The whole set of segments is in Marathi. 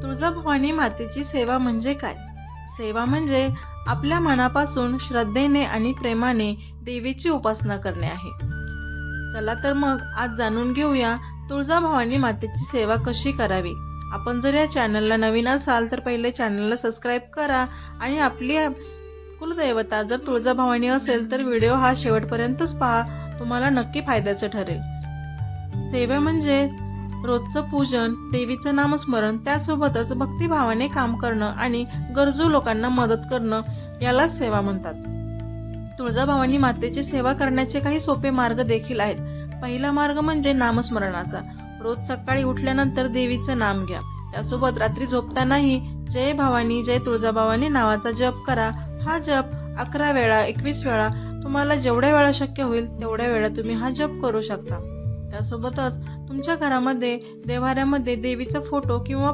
तुळजाभवानी मातेची सेवा म्हणजे काय? सेवा म्हणजे आपल्या मनापासून श्रद्धेने आणि प्रेमाने देवीची उपासना करणे आहे. चला तर मग आज जाणून घेऊया तुळजाभवानी मातेची सेवा कशी करावी. आपण जर या चॅनलला नवीन असाल तर पहिले चॅनलला सबस्क्राईब करा आणि आपली कुलदेवता जर तुळजाभवानी असेल तर व्हिडिओ हा शेवटपर्यंतच पहा, तुम्हाला नक्की फायद्याचं ठरेल. सेवा म्हणजे रोजचं पूजन, देवीचं नामस्मरण, त्यासोबतच भक्तिभावाने काम करणं आणि गरजू लोकांना मदत करणं यालाच सेवा म्हणतात. तुळजाभवानी मातेची सेवा करण्याचे काही सोपे मार्ग देखील आहेत. पहिला मार्ग म्हणजे नामस्मरणाचा. रोज सकाळी उठल्यानंतर देवीचं नाम घ्या. त्यासोबत रात्री झोपतानाही जय भवानी जय तुळजाभवानी नावाचा जप करा. हा जप 11 वेळा 21 वेळा तुम्हाला जेवढ्या वेळा शक्य होईल तेवढ्या वेळा तुम्ही हा जप करू शकता. त्यासोबतच तुमच्या घरामध्ये देव्हाऱ्यामध्ये देवीचा फोटो किंवा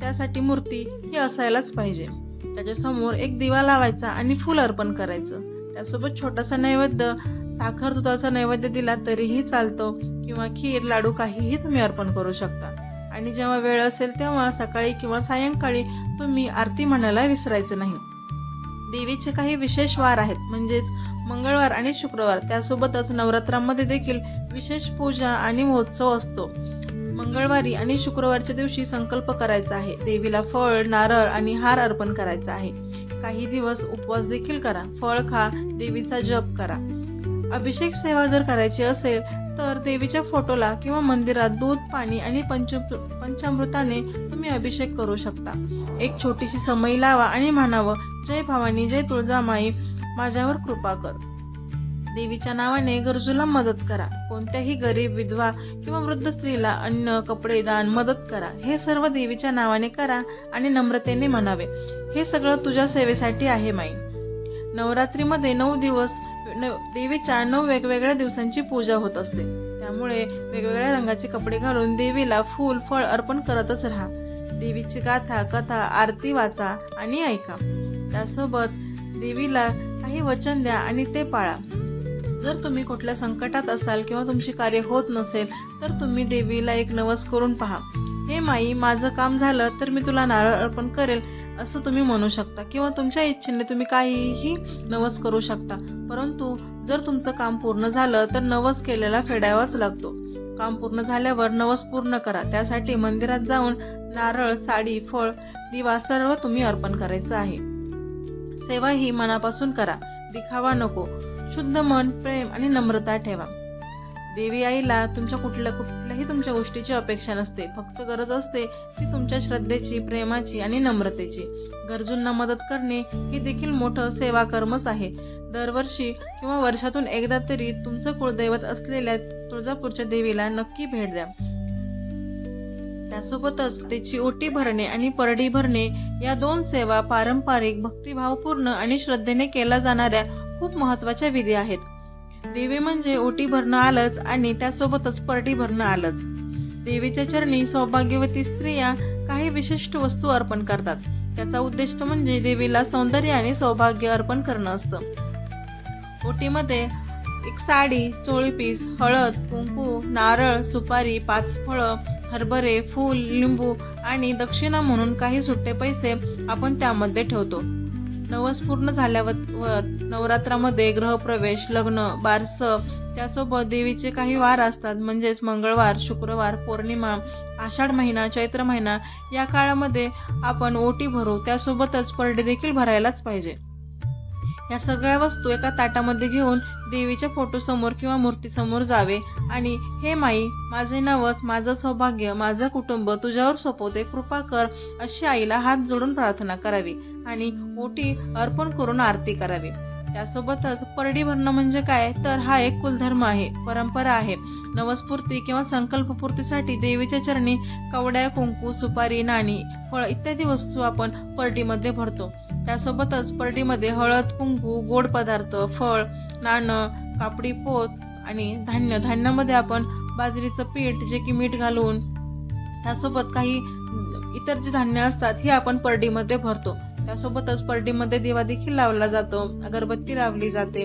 त्यासाठी मूर्ती ही असायलाच पाहिजे. त्याच्यासमोर एक दिवा लावायचा आणि फूल अर्पण करायचं. त्यासोबत छोटासा नैवेद्य, साखर दुधाचा नैवेद्य दिला तरीही चालतो किंवा खीर लाडू काहीही तुम्ही अर्पण करू शकता. आणि जेव्हा वेळ असेल तेव्हा सकाळी किंवा सायंकाळी तुम्ही आरती म्हणायला विसरायचं नाही. देवीचे काही विशेष वार आहेत, म्हणजेच मंगळवार आणि शुक्रवार. त्यासोबतच नवरात्रामध्ये देखील विशेष पूजा आणि महोत्सव असतो. मंगळवारी आणि शुक्रवारच्या दिवशी संकल्प करायचा आहे. देवीला फळ, नारळ आणि हार अर्पण करायचा आहे. काही दिवस उपवास देखील करा. फळ खा, देवीचा जप करा. अभिषेक सेवा जर करायची असेल तर देवीच्या फोटोला किंवा मंदिरात दूध, पाणी आणि पंचामृताने तुम्ही अभिषेक करू शकता. एक छोटीशी समई लावा आणि म्हणावं, जय भवानी जय तुळजामाई, माझ्यावर कृपा कर. देवीच्या नावाने गरजूला मदत करा. कोणत्याही गरीब, विधवा किंवा वृद्ध स्त्रीला अन्न, कपडे दान मदत करा. हे सर्व देवीच्या नावाने करा आणि नम्रतेने म्हणावे, हे सगळं तुझ्या सेवेसाठी आहे माई. नवरात्रीमध्ये 9 दिवस देवीच्या 9 वेगवेगळ्या दिवसांची पूजा होत असते. त्यामुळे वेगवेगळ्या रंगाचे कपडे घालून देवीला फूल, फळ अर्पण करतच राहा. देवीची गाथा, कथा, आरती वाचा आणि ऐका. त्यासोबत देवीला काही वचन द्या आणि ते पाळा. जर तुम्ही कुठल्या संकटात असाल किंवा तुमचे कार्य होत नसेल तर तुम्ही देवीला एक नवस करून पहा. हे माई, माझं काम झालं तर मी तुला नारळ अर्पण करेल असं तुम्ही म्हणू शकता. किंवा तुमच्या इच्छेने तुम्ही काहीही नवस करू शकता. परंतु जर तुमचं काम पूर्ण झालं तर नवस केलेला फेडावाच लागतो. काम पूर्ण झाल्यावर नवस पूर्ण करा. त्यासाठी मंदिरात जाऊन नारळ, साडी, फळ, दिवा सर्व तुम्ही अर्पण करायचं आहे. सेवा ही मनापासून करा, दिखावा नको. शुद्ध मन, प्रेम आणि नम्रता ठेवा. देवी आईला तुमच्या कुठल्याही तुमच्या गोष्टीची अपेक्षा नसते. फक्त गरज असते ती तुमच्या श्रद्धेची, प्रेमाची आणि नम्रतेची. गरजूंना मदत करणे हे देखील मोठं सेवा कर्मच आहे. दरवर्षी किंवा वर्षातून एकदा तरी तुमचं कुलदैवत असलेल्या तुळजापूरच्या देवीला नक्की भेट द्या. त्यासोबतच त्याची ओटी भरणे आणि परडी भरणे या 2 सेवा पारंपरिक, भक्तिभावपूर्ण आणि श्रद्धेने केल्या जाणाऱ्या खूप महत्वाच्या विधी आहेत. देवी म्हणजे ओटी भरणं आलंच आणि त्यासोबतच परडी भरणं आलंच. देवीच्या चरणी सौभाग्यवती स्त्रिया काही विशिष्ट वस्तू अर्पण करतात. त्याचा उद्देश म्हणजे देवीला सौंदर्य आणि सौभाग्य अर्पण करणं असतं. ओटीमध्ये एक साडी, चोळीपीस, हळद, कुंकू, नारळ, सुपारी, 5 फळं, हरभरे, फूल, लिंबू आणि दक्षिणा म्हणून काही सुट्टे पैसे आपण त्यामध्ये ठेवतो. नवस पूर्ण झाल्यावर नवरात्रामध्ये ग्रहप्रवेश, लग्न, बारसं, त्यासोबत देवीचे काही वार असतात, म्हणजेच मंगळवार, शुक्रवार, पौर्णिमा, आषाढ महिना, चैत्र महिना या काळामध्ये आपण ओटी भरू. त्यासोबतच परडी देखील भरायलाच पाहिजे. या सगळ्या वस्तू एका ताटामध्ये घेऊन देवीच्या फोटो समोर किंवा मूर्ती समोर जावे आणि हे माई, माझे नवस, माझं सौभाग्य, माझं कुटुंब तुझ्यावर सोपवते, कृपा कर अशी आईला हात जोडून प्रार्थना करावी आणि ओटी अर्पण करून आरती करावी. त्यासोबतच परडी भरणं म्हणजे काय तर हा एक कुलधर्म आहे, परंपरा आहे. नवसपूर्ती किंवा संकल्पपूर्तीसाठी देवीच्या चरणी कवड्या, कुंकू, सुपारी, नाणी, फळ इत्यादी वस्तू आपण परडीमध्ये भरतो. त्यासोबतच परडीमध्ये हळद, कुंकू, गोड पदार्थ, फळ, नाणं, कापडी पोत आणि धान्यामध्ये आपण बाजरीचं पीठ जे की मीठ घालून, त्यासोबत काही इतर जे धान्य असतात हे आपण परडीमध्ये भरतो. त्यासोबतच परडीमध्ये दिवा देखील लावला जातो, अगरबत्ती लावली जाते.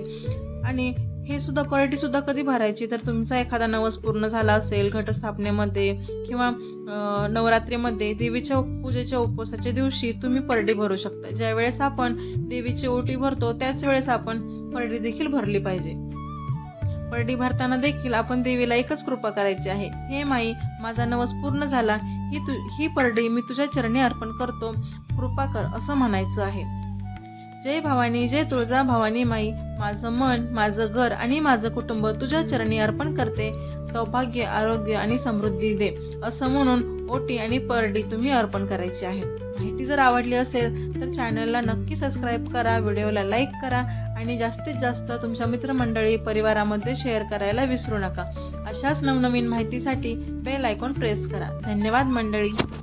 आणि हे सुद्धा परडी सुद्धा कधी भरायची तर तुमचा एखादा नवस पूर्ण झाला असेल घटस्थापनेमध्ये किंवा नवरात्रीमध्ये देवीच्या पूजेच्या उपवासाच्या दिवशी तुम्ही परडी भरू शकता. ज्या वेळेस आपण देवीची ओटी भरतो त्याच वेळेस आपण परडी देखील भरली पाहिजे. परडी भरताना देखील आपण देवीला एकच कृपा करायची आहे, हे माई माझा नवस पूर्ण झाला, ही परडी मी तुझ्या चरणी अर्पण करतो, कृपा कर असं म्हणायचं आहे. जय भवानी, जय तुळजा भवानी माई, माझं मन, माझं घर आणि माझं कुटुंब तुझ्या चरणी अर्पण करते, सौभाग्य, आरोग्य आणि समृद्धी दे असं म्हणून ओटी आणि परडी तुम्ही अर्पण करायची आहे. माहिती जर आवडली असेल तर चॅनलला नक्की सबस्क्राईब करा, व्हिडिओला लाईक करा आणि जास्तीत जास्त तुमच्या मित्रमंडळी परिवारामध्ये शेअर करायला विसरू नका. अशाच नवनवीन माहितीसाठी बेल आयकॉन प्रेस करा. धन्यवाद मंडळी.